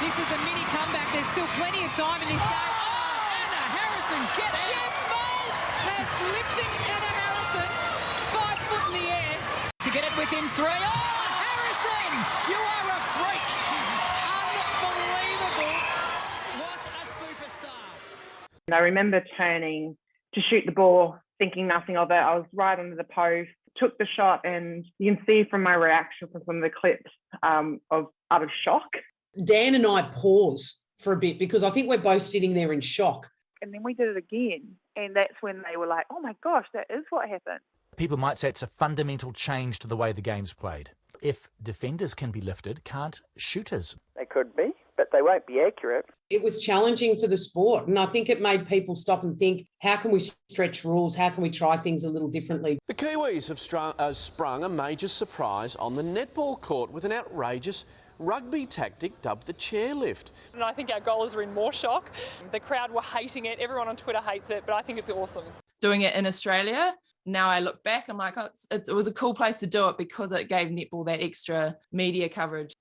This is a mini comeback. There's still plenty of time in this game. Anna Harrison gets it. Jess Maclennan has lifted Anna Harrison 5 foot in the air. To get it within 3. Harrison, you are a freak. Unbelievable. What a superstar. I remember turning to shoot the ball, thinking nothing of it. I was right under the post, took the shot, and you can see from my reaction from some of the clips of utter shock. Dan and I paused for a bit because I think we're both sitting there in shock. And then we did it again, and that's when they were like, oh my gosh, that is what happened. People might say it's a fundamental change to the way the game's played. If defenders can be lifted, can't shooters? They could be, but they won't be accurate. It was challenging for the sport, and I think it made people stop and think, how can we stretch rules? How can we try things a little differently? The Kiwis have sprung a major surprise on the netball court with an outrageous rugby tactic dubbed the chairlift. And I think our goalers are in more shock. The crowd were hating it. Everyone on Twitter hates it, but I think it's awesome. Doing it in Australia, now I look back, I'm like, oh, it was a cool place to do it because it gave netball that extra media coverage.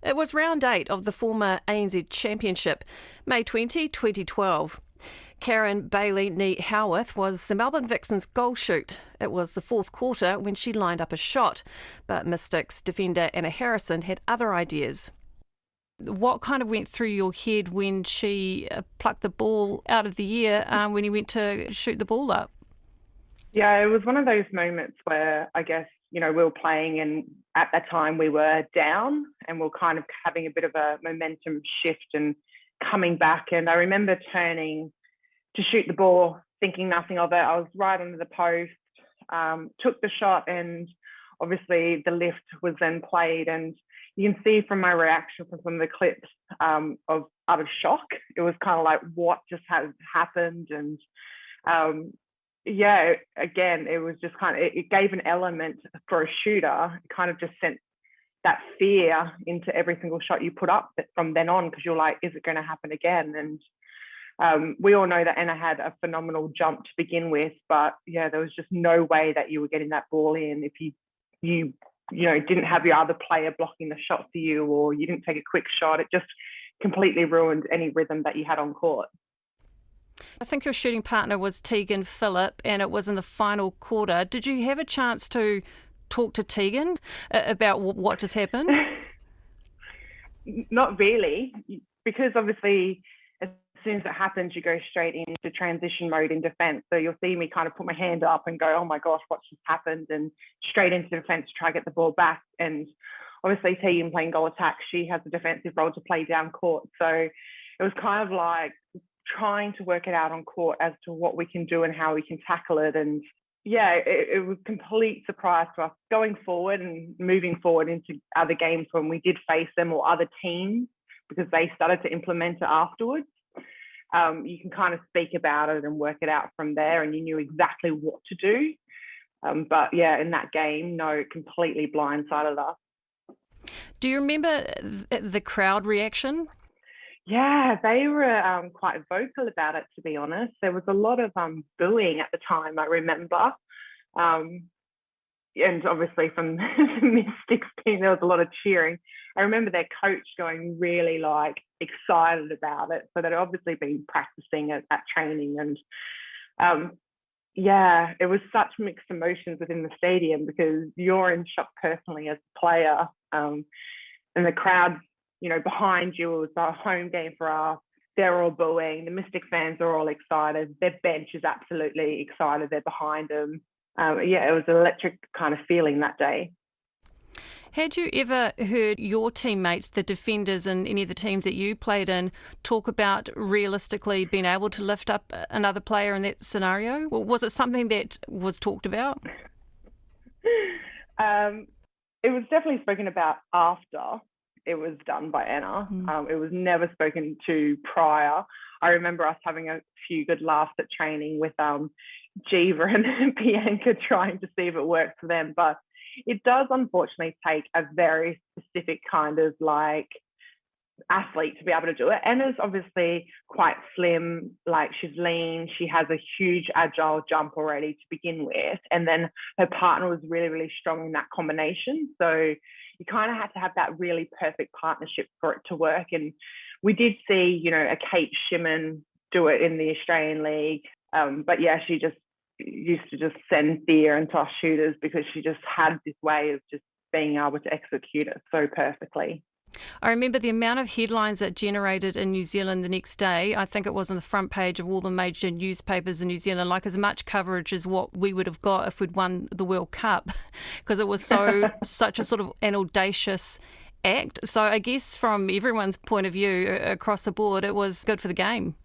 It was round 8 of the former ANZ Championship, May 20, 2012. Karyn Bailey Nee Howarth was the Melbourne Vixens' goal shoot. It was the fourth quarter when she lined up a shot, but Mystics defender Anna Harrison had other ideas. What kind of went through your head when she plucked the ball out of the air when you went to shoot the ball up? Yeah, it was one of those moments where I guess, we were playing, and at that time we were down and we were kind of having a bit of a momentum shift and coming back. And I remember turning to shoot the ball, thinking nothing of it. I was right under the post, took the shot, and obviously the lift was then played. And you can see from my reaction from some of the clips of utter shock. It was kind of like, what just has happened? And again, it was just it gave an element for a shooter. It kind of just sent that fear into every single shot you put up from then on, because you're like, is it going to happen again? And we all know that Anna had a phenomenal jump to begin with, but yeah, there was just no way that you were getting that ball in if you didn't have your other player blocking the shot for you, or you didn't take a quick shot. It just completely ruined any rhythm that you had on court. I think your shooting partner was Tegan Phillip, and it was in the final quarter. Did you have a chance to talk to Tegan about what just happened? Not really, because obviously as soon as it happens, you go straight into transition mode in defence. So you'll see me kind of put my hand up and go, oh my gosh, what just happened? And straight into defence to try to get the ball back. And obviously Tegan playing goal attack, she has a defensive role to play down court. So it was kind of like trying to work it out on court as to what we can do and how we can tackle it. And yeah, it was a complete surprise to us going forward and moving forward into other games when we did face them, or other teams, because they started to implement it afterwards. You can kind of speak about it and work it out from there, and you knew exactly what to do. But yeah, in that game, no, it completely blindsided us. Do you remember the crowd reaction? Yeah, they were quite vocal about it, to be honest. There was a lot of booing at the time, I remember. And obviously from the Mystics team, there was a lot of cheering. I remember their coach going really excited about it. So they'd obviously been practicing at training. And it was such mixed emotions within the stadium, because you're in shock personally as a player. And the crowd, behind you, it was a home game for us. They're all booing. The Mystic fans are all excited. Their bench is absolutely excited. They're behind them. It was an electric kind of feeling that day. Had you ever heard your teammates, the defenders in any of the teams that you played in, talk about realistically being able to lift up another player in that scenario? Or was it something that was talked about? It was definitely spoken about after it was done by Anna. It was never spoken to prior. I remember us having a few good laughs at training with Jiva and Bianca, trying to see if it worked for them. But it does unfortunately take a very specific kind of athlete to be able to do it. Anna's obviously quite slim, she's lean, she has a huge agile jump already to begin with, and then her partner was really, really strong in that combination. So you kind of had to have that really perfect partnership for it to work. And we did see, a Kate Shimon do it in the Australian League. But yeah, she just used to just send Thea and toss shooters because she just had this way of just being able to execute it so perfectly. I remember the amount of headlines that generated in New Zealand the next day. I think it was on the front page of all the major newspapers in New Zealand, like as much coverage as what we would have got if we'd won the World Cup, because it was such a sort of an audacious act. So I guess from everyone's point of view across the board, it was good for the game.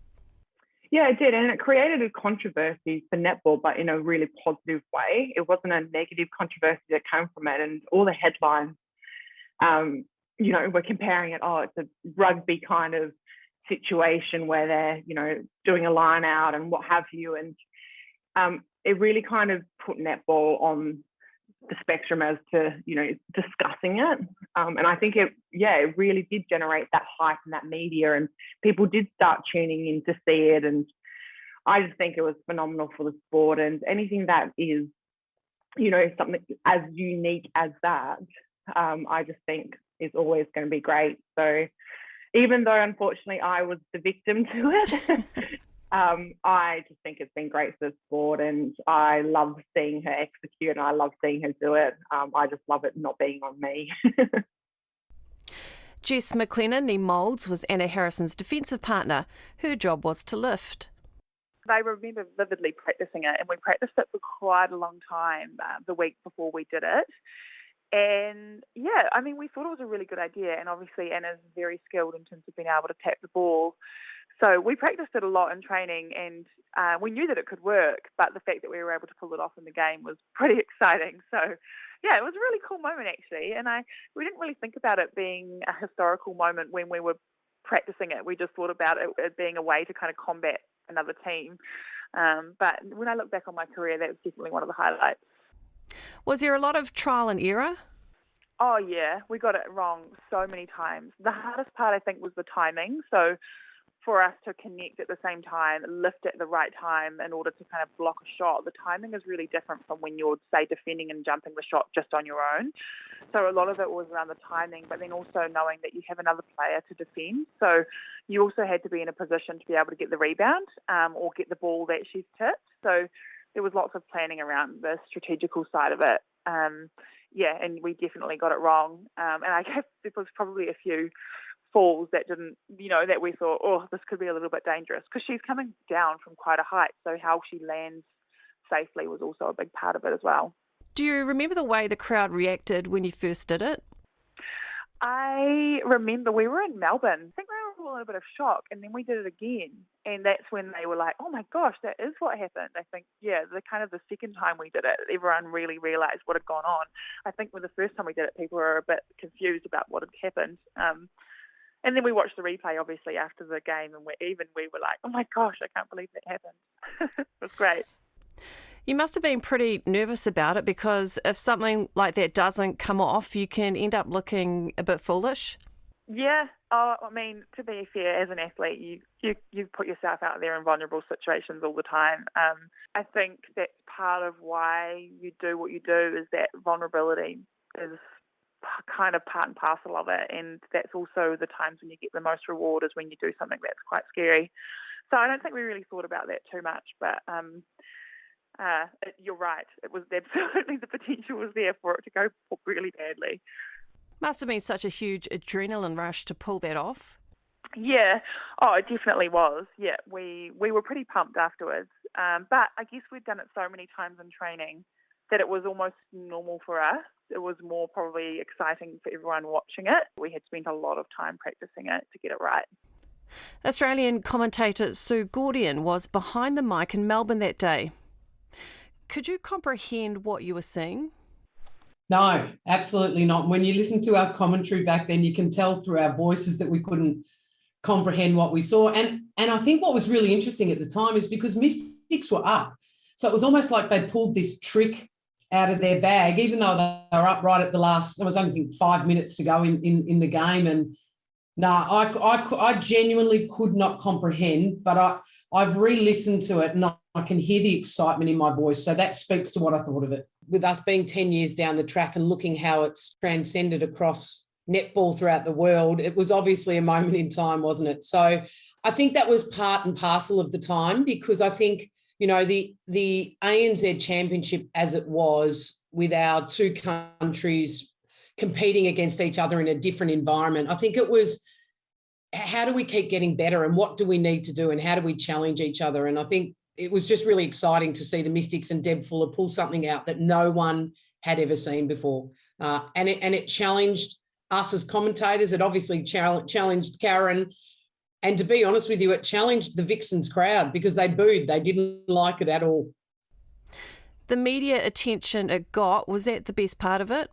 Yeah, it did. And it created a controversy for netball, but in a really positive way. It wasn't a negative controversy that came from it. And all the headlines, we're comparing it, it's a rugby kind of situation where they're, doing a line out and what have you. And it really kind of put netball on the spectrum as to, discussing it. And I think it really did generate that hype and that media, and people did start tuning in to see it. And I just think it was phenomenal for the sport, and anything that is, something as unique as that, I just think is always going to be great. So even though unfortunately I was the victim to it, I just think it's been great for the sport, and I love seeing her execute, and I love seeing her do it. I just love it not being on me. Jess Maclennan, nee Moulds, was Anna Harrison's defensive partner. Her job was to lift. I remember vividly practicing it, and we practiced it for quite a long time the week before we did it. And yeah, I mean, we thought it was a really good idea, and obviously Anna's very skilled in terms of being able to tap the ball. So we practiced it a lot in training, and we knew that it could work, but the fact that we were able to pull it off in the game was pretty exciting. So yeah, it was a really cool moment actually, and we didn't really think about it being a historical moment when we were practicing it. We just thought about it being a way to kind of combat another team. But when I look back on my career, that was definitely one of the highlights. Was there a lot of trial and error? Oh yeah, we got it wrong so many times. The hardest part, I think, was the timing. So for us to connect at the same time, lift at the right time in order to kind of block a shot, the timing is really different from when you're, say, defending and jumping the shot just on your own. So a lot of it was around the timing, but then also knowing that you have another player to defend. So you also had to be in a position to be able to get the rebound or get the ball that she's tipped. So there was lots of planning around the strategical side of it. And we definitely got it wrong. And I guess there was probably a few falls that didn't, that we thought, this could be a little bit dangerous, because she's coming down from quite a height. So how she lands safely was also a big part of it as well. Do you remember the way the crowd reacted when you first did it? I remember we were in Melbourne. I think they were all in a bit of shock, and then we did it again. And that's when they were like, oh my gosh, that is what happened. I think, the second time we did it, everyone really realised what had gone on. I think when the first time we did it, people were a bit confused about what had happened. And then we watched the replay, obviously, after the game, and we were like, oh my gosh, I can't believe that happened. It was great. You must have been pretty nervous about it, because if something like that doesn't come off, you can end up looking a bit foolish. Yeah. I mean, to be fair, as an athlete, you put yourself out there in vulnerable situations all the time. I think that's part of why you do what you do, is that vulnerability is kind of part and parcel of it, and that's also the times when you get the most reward, is when you do something that's quite scary. So I don't think we really thought about that too much, but you're right. It was absolutely, the potential was there for it to go really badly. Must have been such a huge adrenaline rush to pull that off. Yeah. It definitely was. Yeah, we were pretty pumped afterwards. But I guess we'd done it so many times in training that it was almost normal for us. It was more probably exciting for everyone watching it. We had spent a lot of time practicing it to get it right. Australian commentator Sue Gaudion was behind the mic in Melbourne that day. Could you comprehend what you were seeing? No, absolutely not. When you listen to our commentary back then, you can tell through our voices that we couldn't comprehend what we saw. And I think what was really interesting at the time is because Mystics were up. So it was almost like they pulled this trick out of their bag, even though they were up right at the last, there was only 5 minutes to go in the game. And no, I genuinely could not comprehend, but I've re-listened to it and I can hear the excitement in my voice. So that speaks to what I thought of it. with us being 10 years down the track and looking how it's transcended across netball throughout the world, it was obviously a moment in time, wasn't it? So I think that was part and parcel of the time, because I think, you know, the ANZ Championship as it was, with our two countries competing against each other in a different environment, I think it was, how do we keep getting better and what do we need to do and how do we challenge each other? And I think it was just really exciting to see the Mystics and Deb Fuller pull something out that no one had ever seen before. And it challenged us as commentators. It obviously challenged Karyn. And to be honest with you, it challenged the Vixens crowd because they booed. They didn't like it at all. The media attention it got, was that the best part of it?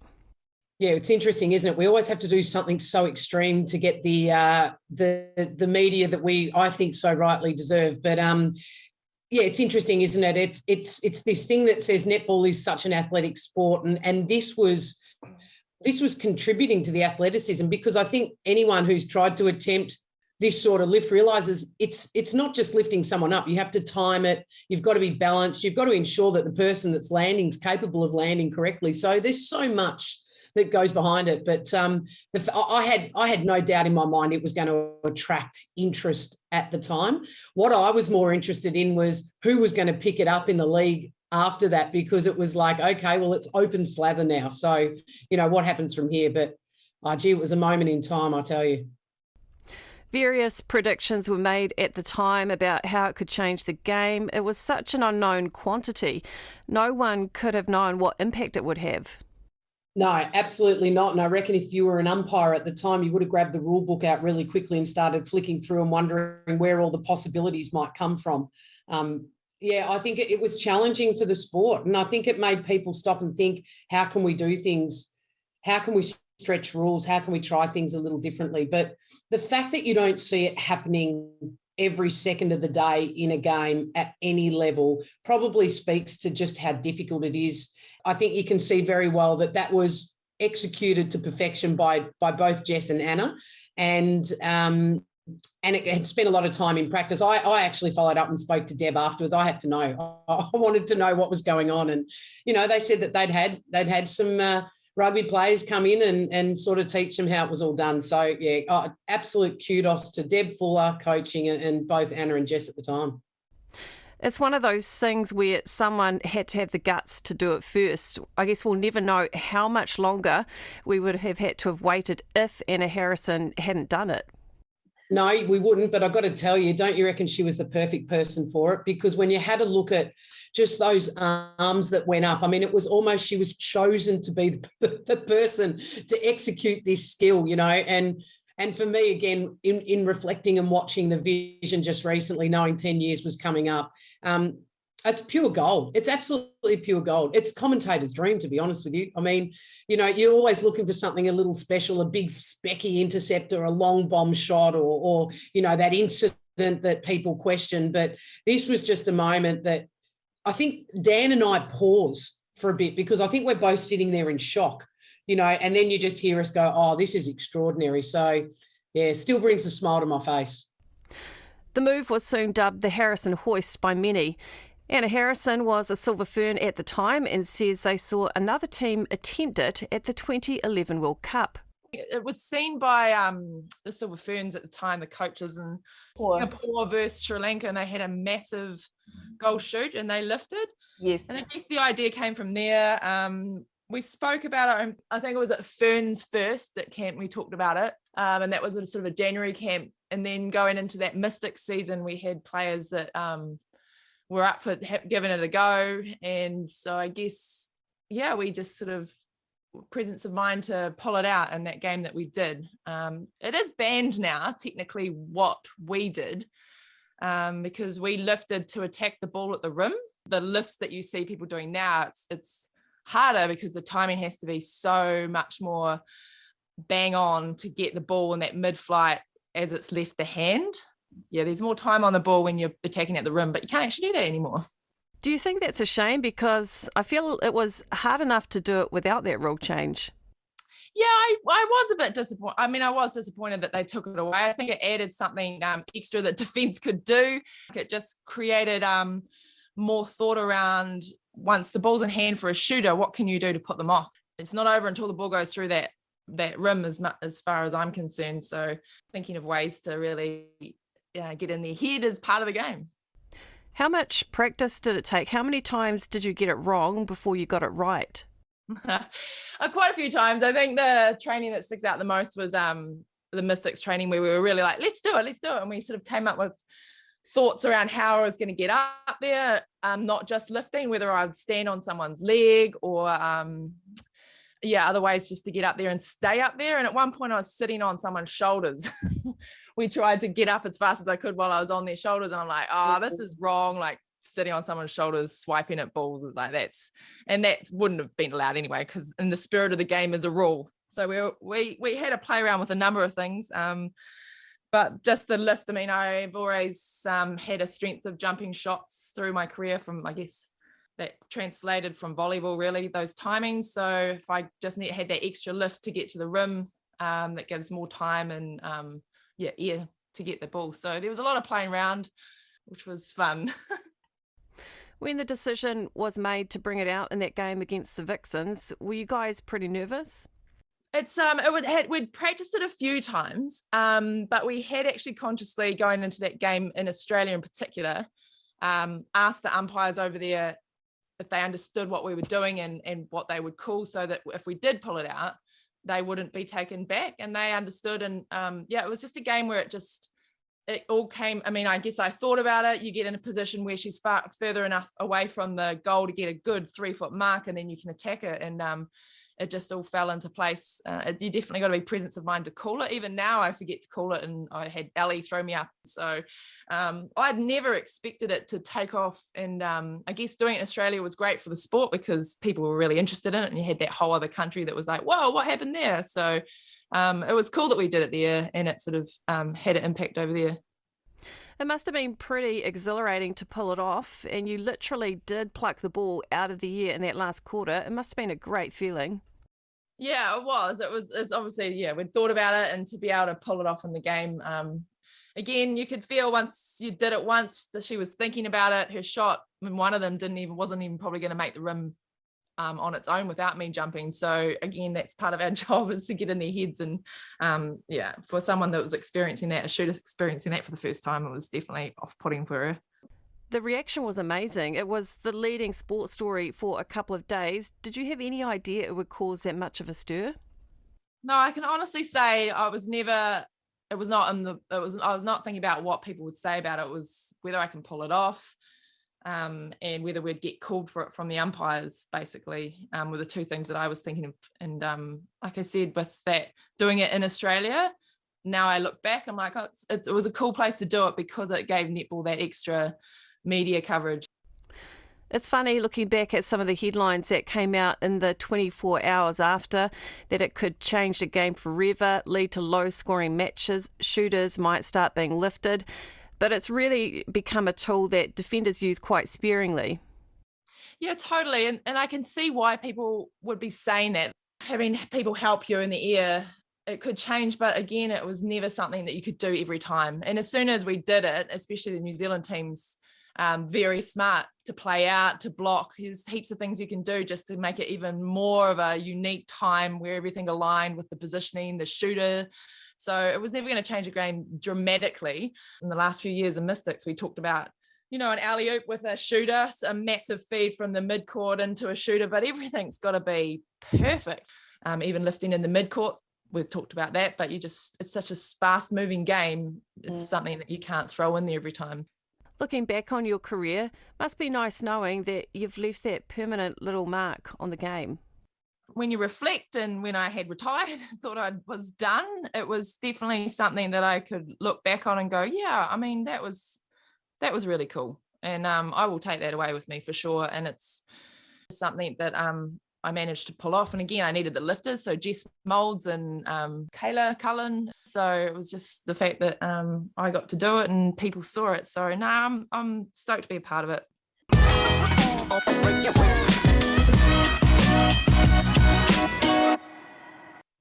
Yeah, it's interesting, isn't it? We always have to do something so extreme to get the media that I think so rightly deserve. But yeah, it's interesting, isn't it? It's this thing that says netball is such an athletic sport, and this was contributing to the athleticism, because I think anyone who's tried to attempt this sort of lift realizes it's not just lifting someone up. You have to time it. You've got to be balanced. You've got to ensure that the person that's landing is capable of landing correctly. So there's so much that goes behind it. But I had no doubt in my mind it was going to attract interest at the time. What I was more interested in was who was going to pick it up in the league after that, because it was like, okay, well, it's open slather now. So, you know, what happens from here? But, gee, it was a moment in time, I tell you. Various predictions were made at the time about how it could change the game. It was such an unknown quantity. No one could have known what impact it would have. No, absolutely not. And I reckon if you were an umpire at the time, you would have grabbed the rule book out really quickly and started flicking through and wondering where all the possibilities might come from. Yeah, I think it was challenging for the sport. And I think it made people stop and think, how can we do things? How can we stretch rules? How can we try things a little differently? But the fact that you don't see it happening every second of the day in a game at any level probably speaks to just how difficult it is. I think you can see very well that was executed to perfection by both Jess and Anna, and it had spent a lot of time in practice. I actually followed up and spoke to Deb afterwards. I had to know. I wanted to know what was going on, and you know, they said that they'd had some rugby players come in and sort of teach them how it was all done. So yeah, absolute kudos to Deb Fuller coaching and both Anna and Jess at the time. It's one of those things where someone had to have the guts to do it first. I guess we'll never know how much longer we would have had to have waited if Anna Harrison hadn't done it. No, we wouldn't, but I've got to tell you, don't you reckon she was the perfect person for it? Because when you had a look at just those arms that went up, I mean, it was almost she was chosen to be the person to execute this skill, you know, and for me, again, in reflecting and watching the vision just recently, knowing 10 years was coming up, it's pure gold. It's absolutely pure gold. It's commentator's dream, to be honest with you. I mean, you know, you're always looking for something a little special, a big specky interceptor, a long bomb shot, or you know, that incident that people question. But this was just a moment that I think Dan and I pause for a bit, because I think we're both sitting there in shock. You know, and then you just hear us go, oh, this is extraordinary. So, yeah, still brings a smile to my face. The move was soon dubbed the Harrison Hoist by many. Anna Harrison was a Silver Fern at the time and says they saw another team attempt it at the 2011 World Cup. It was seen by the Silver Ferns at the time, the coaches in Singapore versus Sri Lanka, and they had a massive goal shoot and they lifted. Yes. And I guess the idea came from there. We spoke about it, I think it was at Ferns first, that camp we talked about it, and that was sort of a January camp. And then going into that Mystics season, we had players that were up for giving it a go. And so I guess, yeah, we just sort of presence of mind to pull it out in that game that we did. It is banned now, technically, what we did, because we lifted to attack the ball at the rim. The lifts that you see people doing now, it's harder because the timing has to be so much more bang on to get the ball in that mid-flight as it's left the hand. Yeah, there's more time on the ball when you're attacking at the rim, but you can't actually do that anymore. Do you think that's a shame? Because I feel it was hard enough to do it without that rule change. Yeah, I was a bit disappointed. I mean, I was disappointed that they took it away. I think it added something extra that defence could do. It just created more thought around once the ball's in hand for a shooter, what can you do to put them off? It's not over until the ball goes through that rim as far as I'm concerned. So thinking of ways to really get in their head is part of the game. How much practice did it take? How many times did you get it wrong before you got it right? Quite a few times. I think the training that sticks out the most was the Mystics training, where we were really like, let's do it. And we sort of came up with thoughts around how I was going to get up there, not just lifting, whether I'd stand on someone's leg or other ways just to get up there and stay up there. And at one point I was sitting on someone's shoulders. We tried to get up as fast as I could while I was on their shoulders, and I'm like, this is wrong. Like, sitting on someone's shoulders, swiping at balls is like that wouldn't have been allowed anyway, because in the spirit of the game is a rule. So we had to play around with a number of things. But just the lift, I mean, I've always had a strength of jumping shots through my career from, I guess, that translated from volleyball, really, those timings. So if I just had that extra lift to get to the rim, that gives more time and air to get the ball. So there was a lot of playing around, which was fun. When the decision was made to bring it out in that game against the Vixens, were you guys pretty nervous? We'd practiced it a few times, but we had actually consciously, going into that game in Australia in particular, asked the umpires over there if they understood what we were doing and what they would call, so that if we did pull it out, they wouldn't be taken back. And they understood. And it was just a game where it all came. I mean, I guess I thought about it. You get in a position where she's further enough away from the goal to get a good 3-foot mark, and then you can attack it. And it just all fell into place. You definitely got to be presence of mind to call it. Even now, I forget to call it, and I had Ali throw me up. So I'd never expected it to take off. And I guess doing it in Australia was great for the sport, because people were really interested in it, and you had that whole other country that was like, whoa, what happened there? So it was cool that we did it there, and it sort of had an impact over there. It must have been pretty exhilarating to pull it off, and you literally did pluck the ball out of the air in that last quarter. It must have been a great feeling. Yeah, it was. It's obviously, we'd thought about it, and to be able to pull it off in the game. Again, you could feel once you did it once that she was thinking about it. Her shot, I mean, one of them wasn't even probably going to make the rim on its own without me jumping. So again, that's part of our job, is to get in their heads. And for someone that was experiencing that, a shooter experiencing that for the first time, it was definitely off-putting for her. The reaction was amazing. It was the leading sports story for a couple of days. Did you have any idea it would cause that much of a stir? No, I can honestly say I was not thinking about what people would say about it. It was whether I can pull it off, and whether we'd get called for it from the umpires, basically, were the two things that I was thinking of. And like I said, with that, doing it in Australia, now I look back, I'm like, it was a cool place to do it, because it gave netball that extra media coverage. It's funny looking back at some of the headlines that came out in the 24 hours after, that it could change the game forever, lead to low-scoring matches, shooters might start being lifted. But it's really become a tool that defenders use quite sparingly. Yeah, totally. And I can see why people would be saying that. Having people help you in the air, it could change. But again, it was never something that you could do every time. And as soon as we did it, especially the New Zealand teams, very smart to play out, to block. There's heaps of things you can do just to make it even more of a unique time, where everything aligned with the positioning, the shooter. So it was never going to change the game dramatically. In the last few years of Mystics, we talked about, an alley-oop with a shooter, a massive feed from the mid-court into a shooter, but everything's got to be perfect. Even lifting in the mid-court, we've talked about that, but it's such a fast-moving game. It's something that you can't throw in there every time. Looking back on your career, must be nice knowing that you've left that permanent little mark on the game. When you reflect, and when I had retired, thought I was done, it was definitely something that I could look back on and go, yeah, I mean, that was really cool. And I will take that away with me for sure. And it's something that I managed to pull off. And again, I needed the lifters, so Jess Moulds and Kayla Cullen. So it was just the fact that I got to do it and people saw it. So I'm stoked to be a part of it.